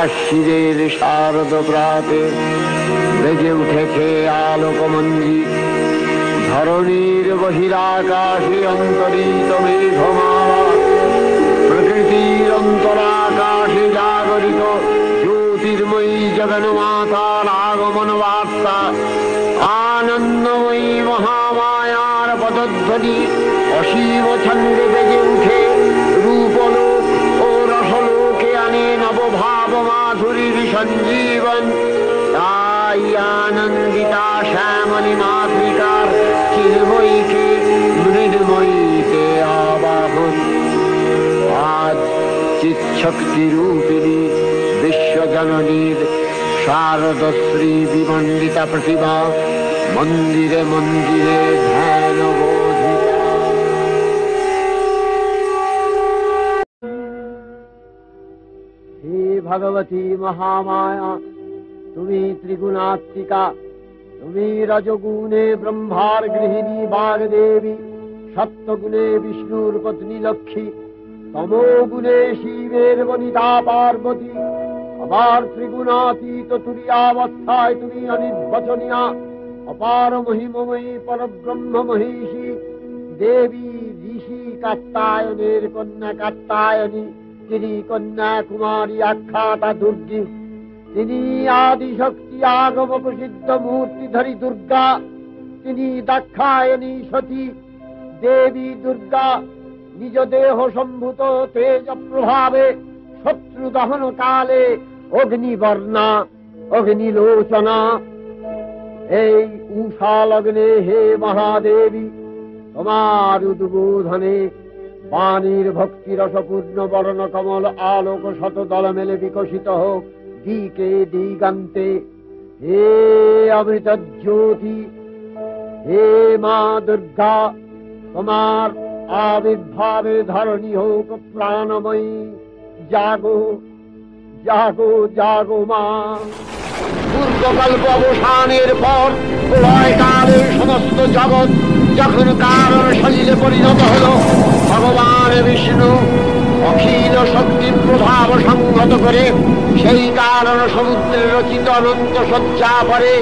আশ্বিরের শারদ প্রাতে বেজে উঠেছে আলোকমঞ্জি, ধরণীর বহিরাকাশে অন্তরিত মেঘমালা, প্রকৃতির অন্তরাকাশে জাগরিত জ্যোতির্ময়ী জগন্মাতার আগমন বার্তা, আনন্দময়ী মহামায়ার পদধ্বনি অসীম ছন্দে বেজে উঠে রূপলোক ও রসলোকে আনে নবভাব মাধুরীর সঞ্জীবন। তাই আনন্দিতা শ্যামলী মাতৃকার চিন্ময়ীকে মৃন্ময়ীতে আবাহন। আজ চিৎশক্তি রূপিণী বিশ্বজননীর শারদশ্রী বিমণ্ডিতা প্রতিমা মন্দিরে মন্দিরে ধ্যান বোধিতা। হে ভগবতী মহামায়া, তুমি ত্রিগুণাত্মিকা, তুমি রজগুণে ব্রহ্মার গৃহিণী বাগদেবী, সত্যগুণে বিষ্ণুর পত্নী লক্ষ্মী, তমোগুণে শিবের বনিতা পার্বতী, আবার ত্রিগুণাতীত তুরীয়াবস্থায় তুমি অনির্বচনীয়া, অপার মহিমময়ী পরব্রহ্ম মহিষী দেবী, ঋষি কাত্যায়নের কন্যা কাত্যায়নী, তিনি কন্যা কুমারী আখ্যাতা দুর্গী, তিনি আদিশক্তি আগম প্রসিদ্ধ মূর্তিধরী দুর্গা, তিনি দাক্ষায়নী সতী দেবী দুর্গা, নিজ দেহ সম্ভূত তেজ প্রভাবে শত্রু দহন কালে অগ্নিবর্ণা অগ্নিলোচনা। এই উষা লগ্নে হে মহাদেবী, তোমার উদ্বোধনে বাণীর ভক্তি রসপূর্ণ বর্ণ কমল আলোক শত দল মেলে বিকশিত হোক দিকে দিগান্তে। হে অমৃত জ্যোতি, হে মা দুর্গা, তোমার আবির্ভাবে ধরণী হোক প্রাণময়ী। জাগো জাগো জাগো মা। পূর্বকল্প অবসানের পর প্রলয়কালের সমস্ত জগৎ যখন কারণ সলিলে পরিণত হল, ভগবান বিষ্ণু অখিল শক্তি প্রভাব সংহত করে সেই কারণ সমুদ্রে রচিত অনন্ত শয্যা পরে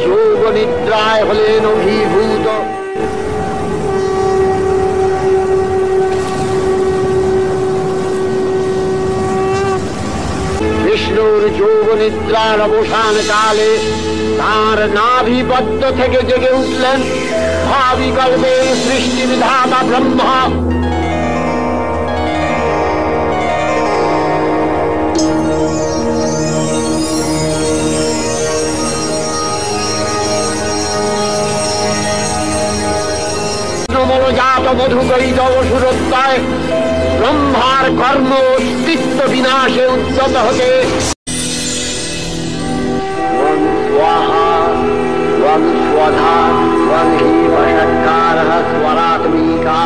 যোগ নিদ্রায় হলেন অভিভূত। বিষ্ণুর যোগ নিদ্রার অবসান কালে তাঁর নাভিপদ্ম থেকে জেগে উঠলেন ভাবিকল্পে সৃষ্টি বিধাতা ব্রহ্মা। জাত মধুকরিত অসুরত্বয় ব্রহ্মার কর্ম অস্তিত্ব বিনাশে উদ্যত হতে स्वधा त्वं हि वषट्कारः स्वरात्मिका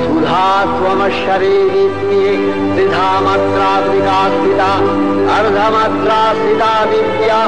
सुधा त्वमक्षरे नित्ये त्रिधा मात्रात्मिका स्थिता अर्धमात्रा स्थिता विद्या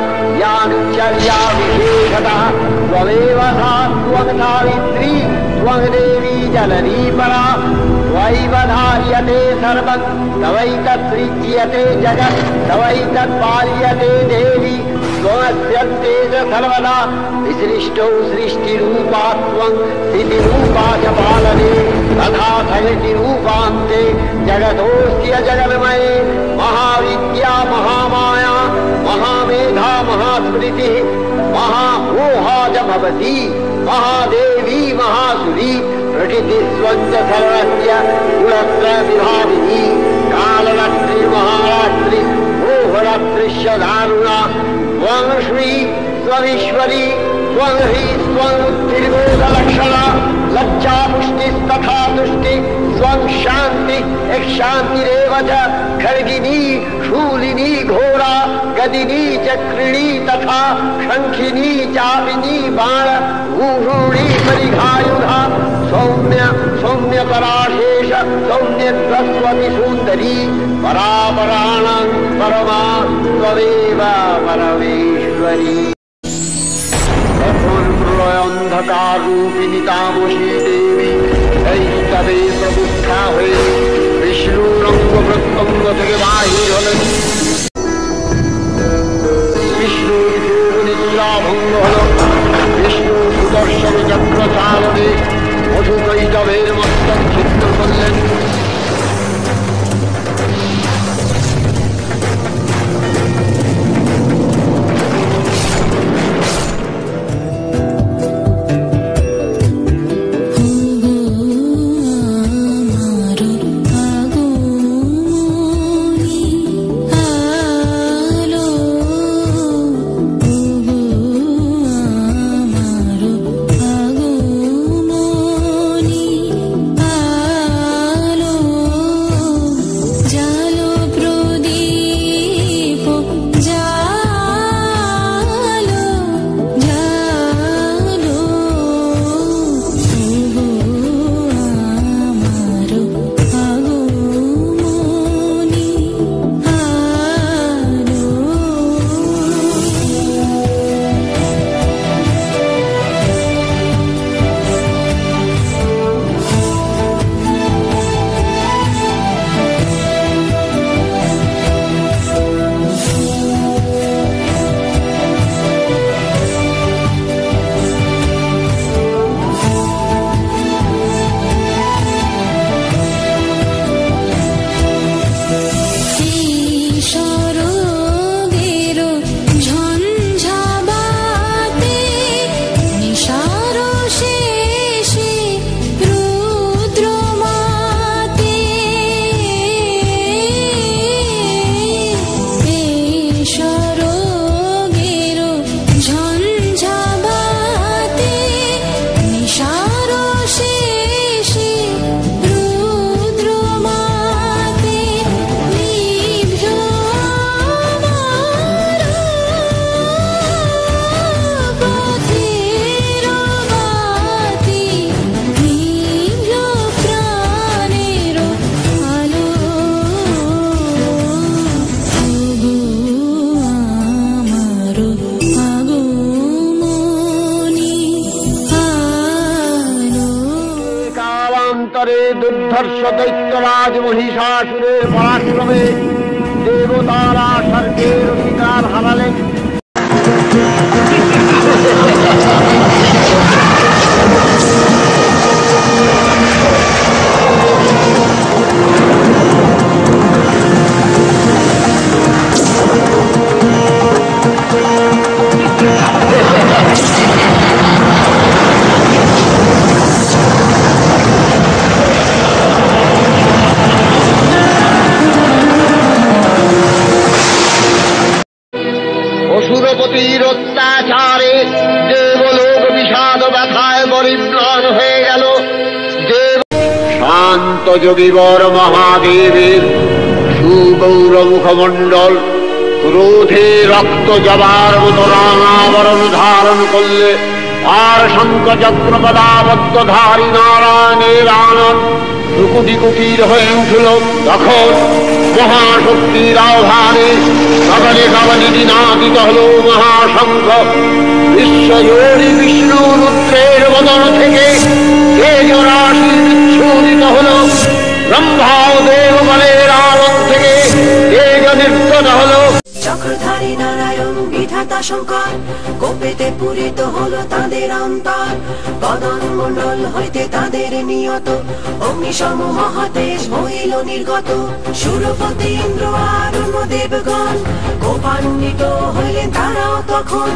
यानुचर्या विशेषतः त्वमेव सा त्वं सावित्री त्वं देवी जननी परा त्वयैव धार्यते सर्वं तवैतत्सृज्यते जगत् तवैतत्पाल्यते देवी त्वमस्यन्ते च सर्वदा विसृष्टौ सृष्टिरूपा त्वं स्थितिरूपा च पालने तथा सृष्टिरूपान्ते जगतोऽस्य जगन्मये महाविद्या महामाया महामेधा महास्मृतिः महामोहा च भवति महादेवी महासुरी प्रकृतिस्वञ्च सर्वस्य गुणत्रयविभागिनी कालरात्रि महारात्रि मोहरात्रिश्च दारुणा त्वं श्री त्वमीश्वरी त्वं हि त्वं त्रिबोधलक्षणा लज्जा पुष्टिस्तथा तुष्टि त्वं शान्ति शान्तिरेव च खड्गिनी शूलिनी घोरा गदिनी चक्रिणी तथा शङ्खिनी चापिनी बाण भूषूणी परिघायुधा सौम्य सौम्यपराशेष सौम्यत्वस्वति सुन्दरी परापराणां परमा त्वमेव परमेश्वरी अंधकार रूपिणी तामसी देवी तবে প্রবুদ্ধা হয়ে বিষ্ণুর অঙ্গ প্রত্যঙ্গ থেকে বাহির হলেন। বিষ্ণুর যোগনিদ্রা ভঙ্গ হল। বিষ্ণু সুদর্শন চক্র চালনে মধুকৈটবের মস্তক ছিন্ন করলেন। দুর্ধর্ষ দৈত্যরাজ মহিষাসুরের পরাক্রমে দেবতারা স্বর্গের অধিকার হারালেন। অসুরপতির অত্যাচারে দেবলোক বিষাদ ব্যথায় পরিম্লান হয়ে গেল। দেব শান্ত যোগীবর মহাদেবের সুগৌর মুখমণ্ডল ক্রোধে রক্ত জবার মতো রাঙাবরণ ধারণ করলে আর শঙ্খ চক্র গদাবদ্ধধারী নারায়ণের আনন্দ দুকুটি কুটির হয়ে উঠল। তখন মহাশক্তির আহ্বানে কাবালে কাবালে দিনাদিত হল মহাশঙ্খ। বিশ্বজোড়ী বিষ্ণু রুদ্রের বদন থেকে তেজরাশি বিচ্ছুরিত হল। ব্রহ্মা ও দেবগণের আনন্দ থেকে তেজ নির্গত হল। চক্রধারী নারায়ণ বিধাতা শঙ্কর কোপেতে পূরিত হলো তাদের অন্তর। বদন মণ্ডল হইতে তাদের নিয়ত অগ্নিসম মহাতেজ হইল নির্গত। সুরপতি ইন্দ্র আর অন্য দেবগণ কোপান্বিত হইলেন তারাও তখন।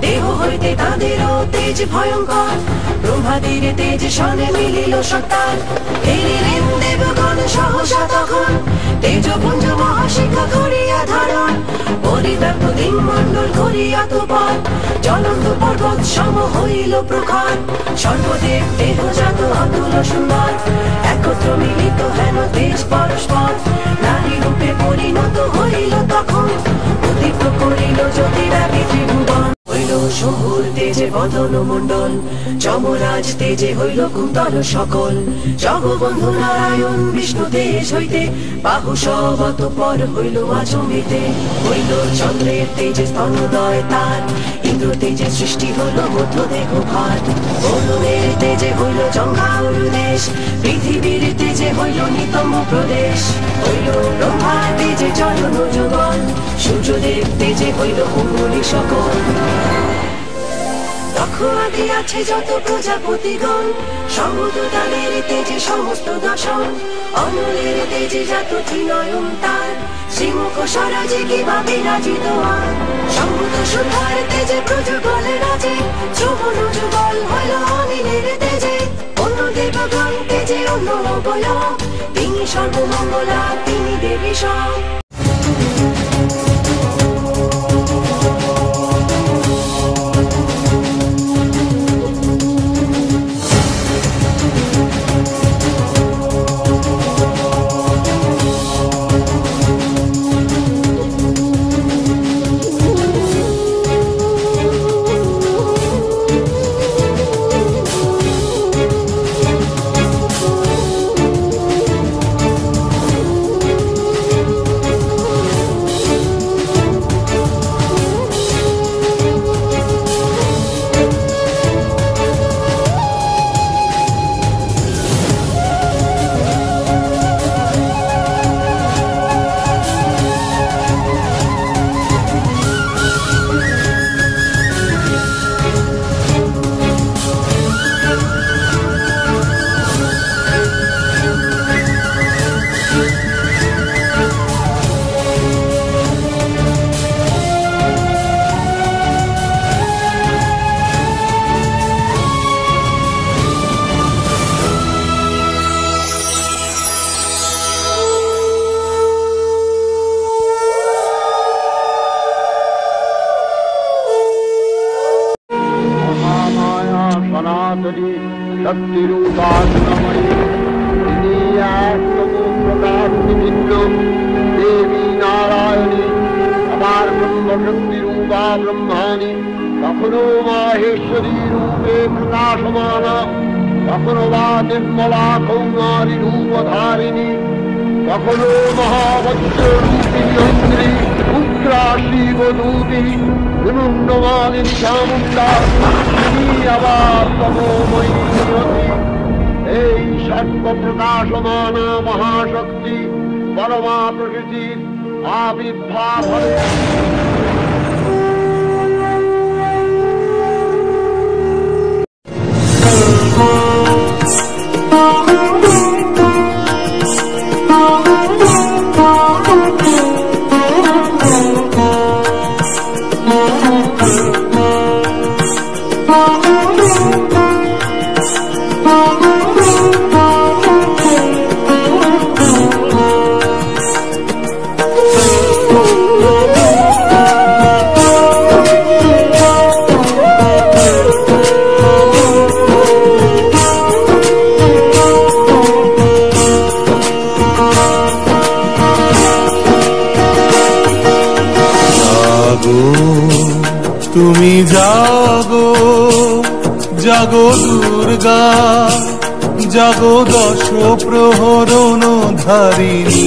দেহ হইতে তাদেরও তেজ ভয়ঙ্কর। ব্রহ্মাদির তেজ সনে মিলিল সত্তার। হেরিলেন দেবগণ সহসা তখন তেজপুঞ্জ মহাশিখা করিয়া ধারণ। পরিব্যাপ্ত দিন মণ্ডল করিয়া তোপর জ্বলন্ত পর্বত সম হইল প্রখর। সর্বদেব দেহজাত অতুল সুন্দর একত্র মিলিত হেন তেজ পরস্পর। নারী রূপে পরিণত হইল তখন উদ্দীপ্ত করিল জ্যোতিব্যাপী ত্রিভুবন। হইল শম্ভুর তেজে বদন মণ্ডল যমরাজ তেজে হইল কুন্তল সকল। জগবন্ধু নারায়ণ বিষ্ণু তেজ হইতে বাহু সবত পর হইল আচম্বিতে। হইল চন্দ্রের তেজে স্তনোদয় তার ইন্দ্র তেজে সৃষ্টি হইল মধ্য দেহ ভাত। বরুণের তেজে হইল জঙ্ঘাউর দেশ পৃথিবীর তেজে হইল নিতম্ব প্রদেশ। হইল ব্রহ্মার তেজে চরণ যুগল সূর্যদেব তেজে হইল অঙ্গুলি সকল। দক্ষ আদি আছে যত প্রজাপতিগণ সমুদ্র তাদের তেজে সমস্ত দশন। অনলের তেজে জাত ত্রিনয়ন তার শ্রীমুখ স্বরাজে কিবা বিরাজিত আর। সমুদ্র সুধার তেজে প্রযুগলে রাজে যৌবন যুগল হইল অনিলের তেজে। অন্য দেবগণ তেজে অন্য অবয় তিনি সর্বমঙ্গলা তিনি দেবী সব। শক্তিরূপাত্মময়ী তিনি একতম প্রকাশ বিভিন্ন দেবী নারায়ণী। আবার ব্রহ্মশক্তি রূপা ব্রহ্মাণী কখনো মাহেশ্বরী রূপে প্রকাশমানা কখনো বা নির্মলা কৌমারী রূপধারিণী কখনো মহাবজ্র রূপিণী অন্ধ্রী উগ্রা শিবদূতি বিমুণ্ডমালিনী চামুণ্ডা তিনি আবার তমোময়ী নিয়তি। এই সর্বপ্রকাশমানা মহাশক্তি পরমা প্রকৃতির আবির্ভাব হলে তুমি জাগো জাগো দুর্গা জাগো দশ প্রহরণ ধারিণী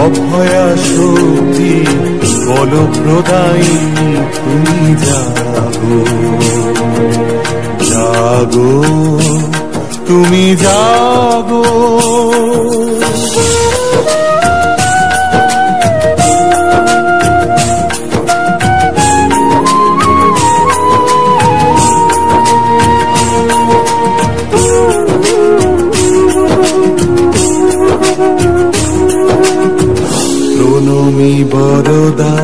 অভয়া শক্তি বল প্রদায়িনী তুমি জাগো জাগো তুমি জাগো প্রণমী বরদা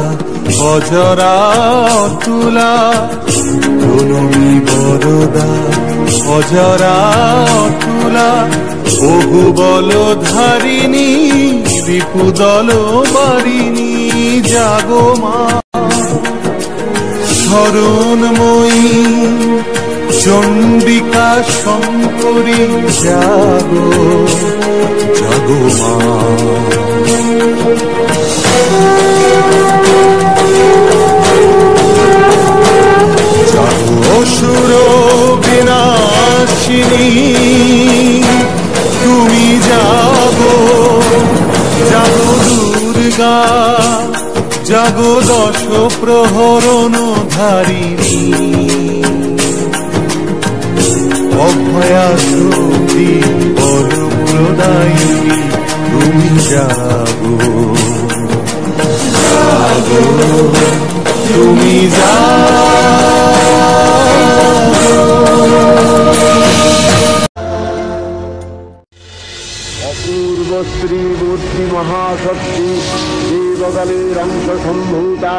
অজরা অতুলা প্রণমী বরদা অজরা অতুলা বহু বল ধারিণী রিপুদল বারিণী জাগো মা শরণময়ী চণ্ডিকা শঙ্করী জাগো জাগো মা অসুর বিনাশিনী তুমি জাগো জাগো দুর্গা জাগো দশ প্রহরণ ধারিণী অভয়া শক্তি বল প্রদায়িনী তুমি জাগো জাগো তুমি অপূর্ব শ্রীমূর্তি মহাশক্তি দেবগলের অংশ সম্ভূতা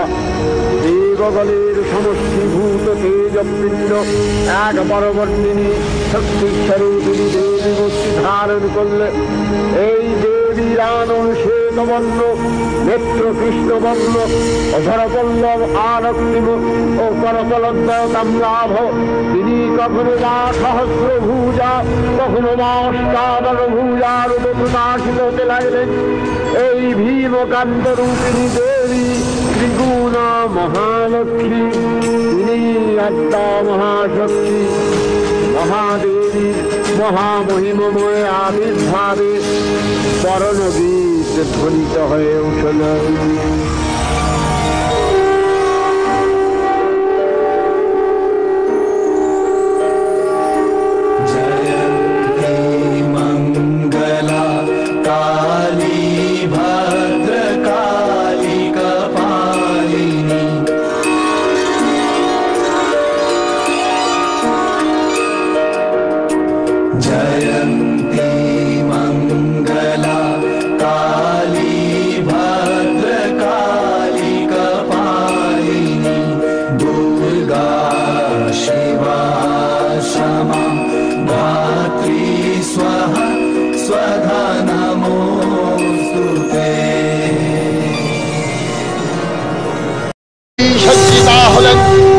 দেবগলের সমষ্টিভূত তেজপিণ্ড এক পরবর্তিনী শক্তিস্বরূপিণী দেবী মূর্তি ধারণ করলে এই দেবীর আনন শ্বেতবর্ণ নেত্র কৃষ্ণবর্ণ অধরপল্লব আরক্তিম ও করতলদ্বয় কামলাভ তিনি কখনো বা সহস্র ভূজা কখনো বা অষ্টাদশ ভূজার প্রকাশিত হতে লাগলেন। এই ভীমকান্ত রূপিণী দেবী ত্রিগুণা মহালক্ষ্মী তিনি আত্মা মহাশক্তি মহাদেবীর মহামহিমময় আবির্ভাবে পরণগীত ধ্বনিত হয়ে উঠল।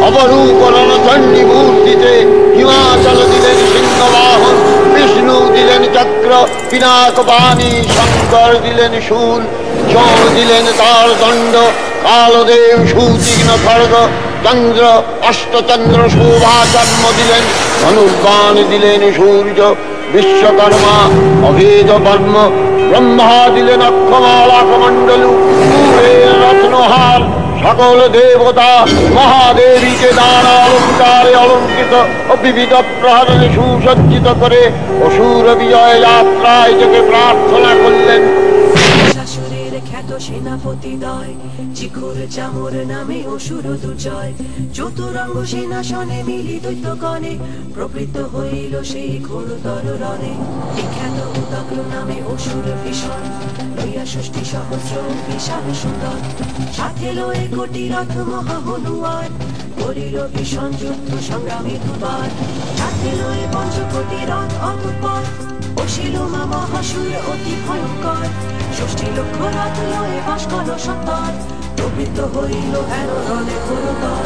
অবরূপরণচণ্ডী মূর্তিতে হিমাচল দিলেন সিংহবাহন বিষ্ণু দিলেন চক্র পিনাকপাণি শঙ্কর দিলেন শূল যম দিলেন তার দণ্ড কালদেব সুতীক্ষ্ণ খড়গ চন্দ্র অষ্টচন্দ্র শোভাচর্ম দিলেন ধনুর্বাণ দিলেন সূর্য বিশ্বকর্মা অভেদ বর্ম ব্রহ্মা দিলেন অক্ষমালা কমণ্ডলু রত্নহার সকল দেবতা মহাদেবীকে নানা অলঙ্কারে অলঙ্কৃত ও বিবিধ প্রহরণে সুসজ্জিত করে অসুর বিজয় যাত্রায় যোগে প্রার্থনা করলেন। খ্যাত সেনাপতি দয় চিকুর চামর নামে অসুর দুর্জয় চতুরঙ্গ সেনাসনে মিলি দৈত্যগণে প্রবৃত্ত হইল সেই ঘোরতর রণে বিখ্যাত উদগ্র নামে অসুর ভীষণ লইয়া ৬০ সহস্র বিশাল সুন্দর সাথে লয়ে কোটি রথ মহা হনুমান করিল ভীষণ যুদ্ধ সংগ্রামে দুবার সাথে লয়ে ৫ কোটি রথ অকুপর বসিল মা মহাসুর অতি ভয়ঙ্কর ৬০ লক্ষ রথ লয়ে বাষ্কল সত্তর প্রবৃত্ত হইল হেন রণে ঘোরতর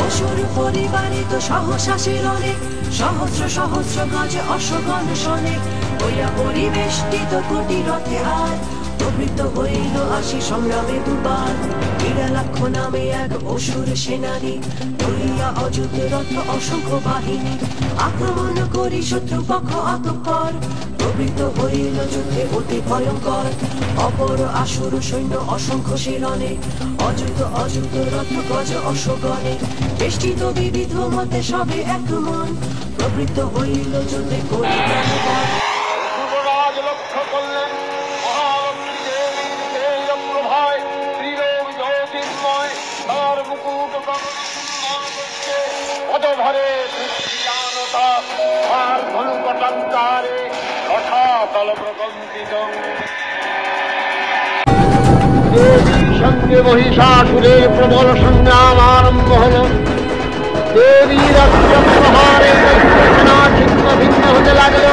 অসুর পরিবারিত সহসাসী রণে সহস্র সহস্র গজে অশ্বগণ শনে হইয়া পরিবেষ্টিত কোটি রথে আর প্রবৃত্ত হইল আসি সংগ্রামে দুবার। বিড়ালাক্ষ নামে এক অসুর সেনানী, ধরিয়া অযুত রথ অসংখ্য বাহিনী, আক্রমণ করি শত্রু পক্ষ আতঙ্কর। প্রবৃত্ত হইল যুদ্ধে অতি ভয়ঙ্কর, অপর আসুর সৈন্য অসংখ্য শিরণে, অযুত অযুত রথ গজ অশ্বগণে, বেষ্টিত বিবিধ মতে সবে এক মন, প্রবৃত্ত হইল যুদ্ধে করি প্রাণপণ। যুবরাজ লক্ষ্য করলেন মহালক্ষ্মী দেবীর তেজ প্রভায় ত্রিলোক জ্যোতির্ময়, তার মুকুট করছে পদধরে সৃষ্টিয়ানতা, আর ধনুকটাঙ্কারে রসাতল প্রকম্পিত। দেবীর সঙ্গে মহিষাসুরের প্রবল সংগ্রাম আরম্ভ হল। দেবীর অস্ত্রপ্রহারে সেনা ছিন্ন ভিন্ন হতে লাগল।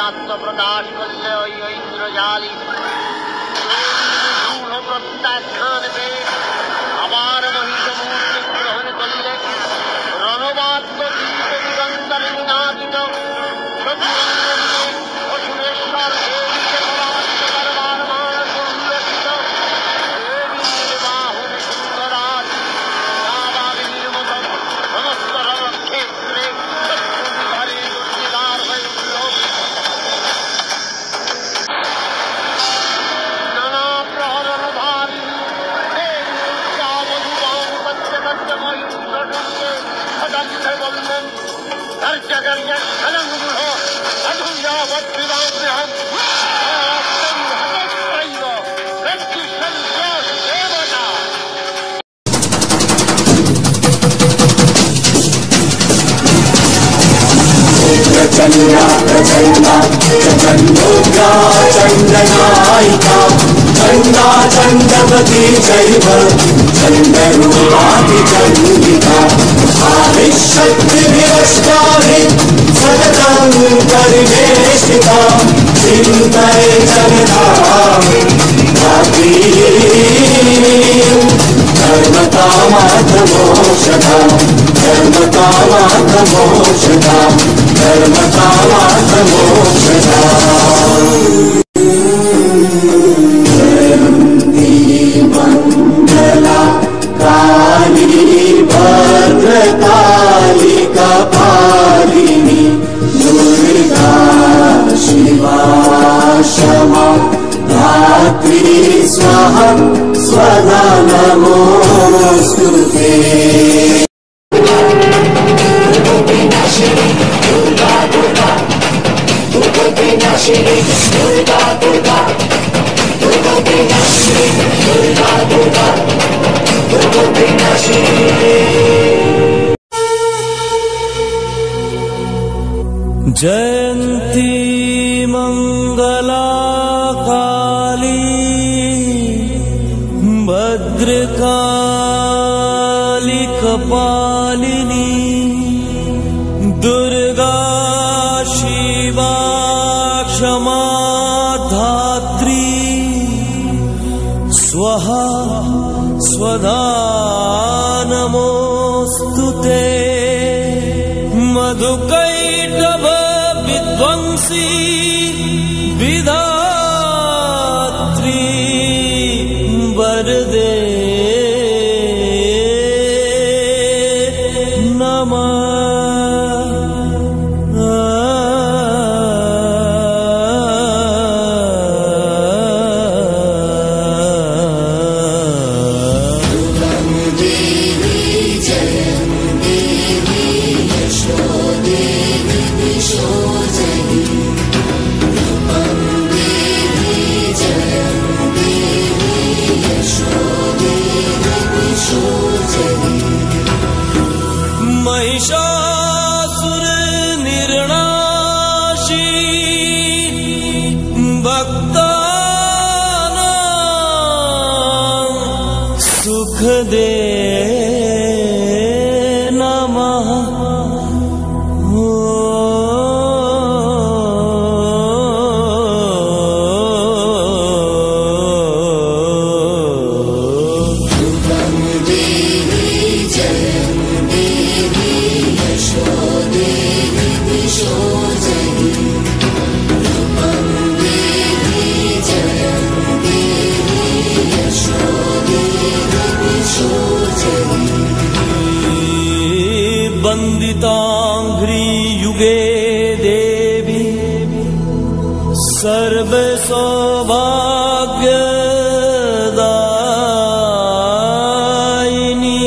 আত্মপ্রকাশ করলে ওই ঐন্দ্রজালী প্রত্যাখ্যান পেয়ে আবার মহিষ মূর্তি গ্রহণ করলে রণবাদ্য দীপ নিরন্তর নিনাদিত অসুরেশ্বর দেবীকে পরাজিত করবার মানস উল্লসিত। দেবীর বাহুর সুন্দরাজ নাবাগিনীর মতো সমস্ত রণক্ষেত্রে শত্রুবিধারে দুর্বিধার হয়ে উঠল। चंद्रा प्रचंडा चंडोग्रा चंडनायिका चंडा चंडवती चैव चंडरूपाति चंडिका आविशक्तिभिरष्टाभिः सततं परिवेष्टिता चिन्तये जगदां धर्मकामार्थमोक्षदा धर्मकामार्थमोक्षदा धर्मकामार्थमोक्षदा। मंगला काली भद्रकाली कपालिनी दुर्गा शिवा क्षमा धात्री स्वाहा स्वधा नमोस्तुते। जयंती मंगला काली भद्रकाली कपालिनी दुर्गा शिवा क्षमा धात्री स्वाहा स्वधा नमोस्तुते। मधुकैटभ विध्वंसी विधात्री वरदे नमः। महिषासुर निर्णाशी सुख दे नमः। वन्दिताङ्घ्रि युगे देवी सर्वसौभाग्यदायिनी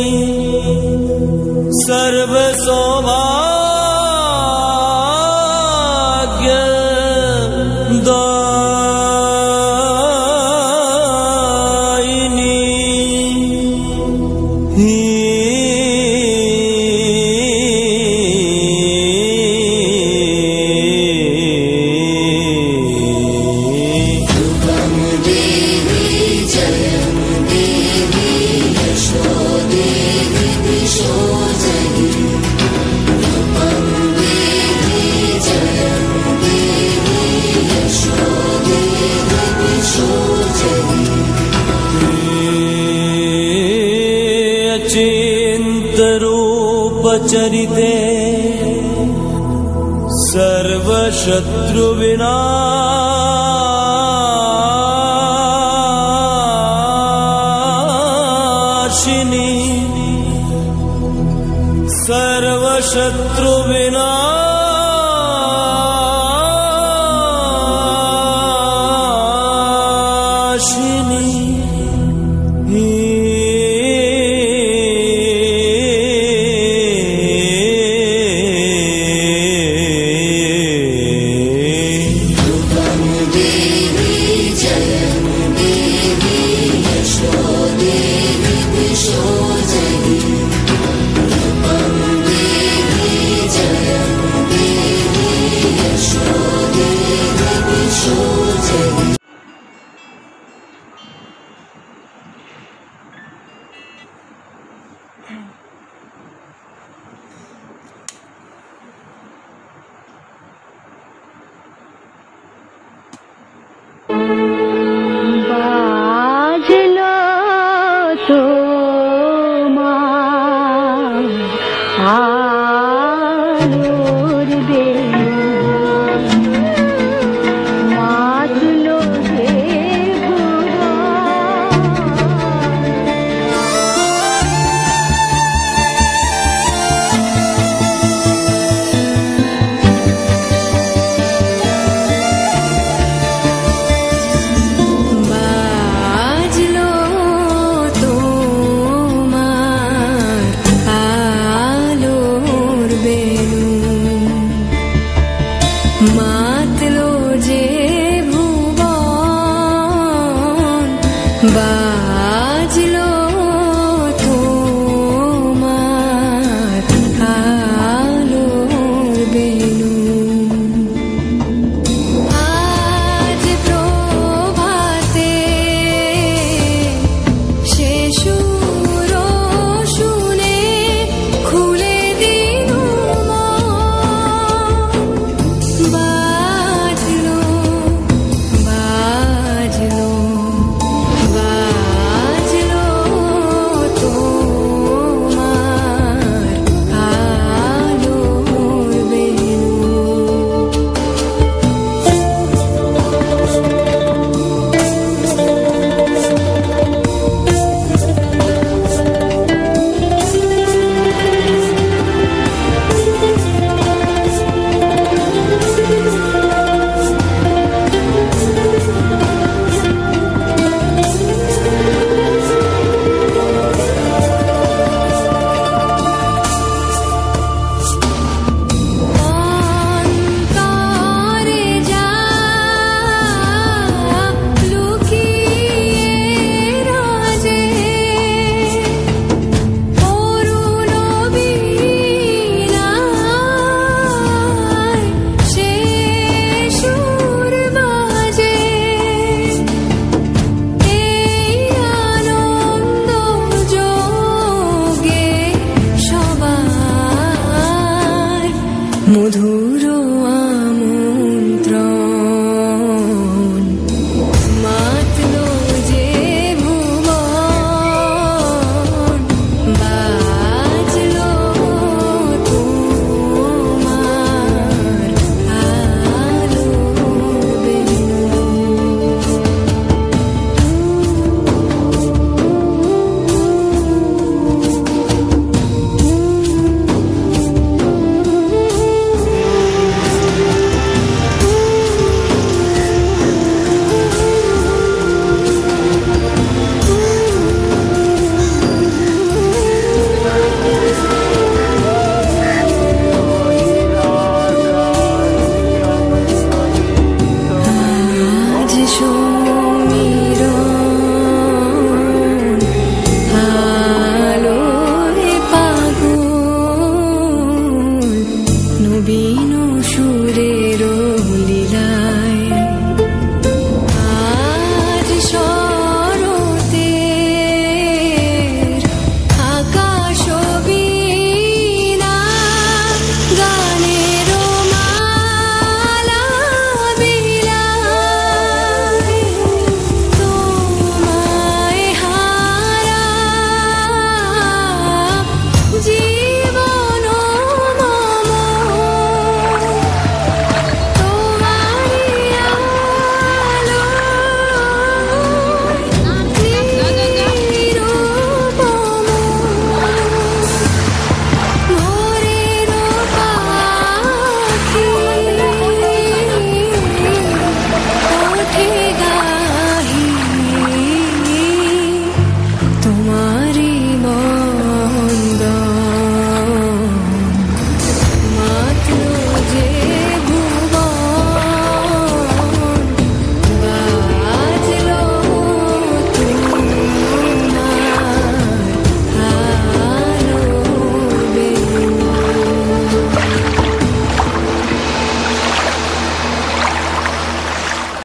चिन्तरूपचरिते सर्वशत्रुविनाशिनी सर्वशत्रुविनाशिनी बाजलो তোমার আলোর বেলুন মাতলো যে মাতলো যে ভুবন বা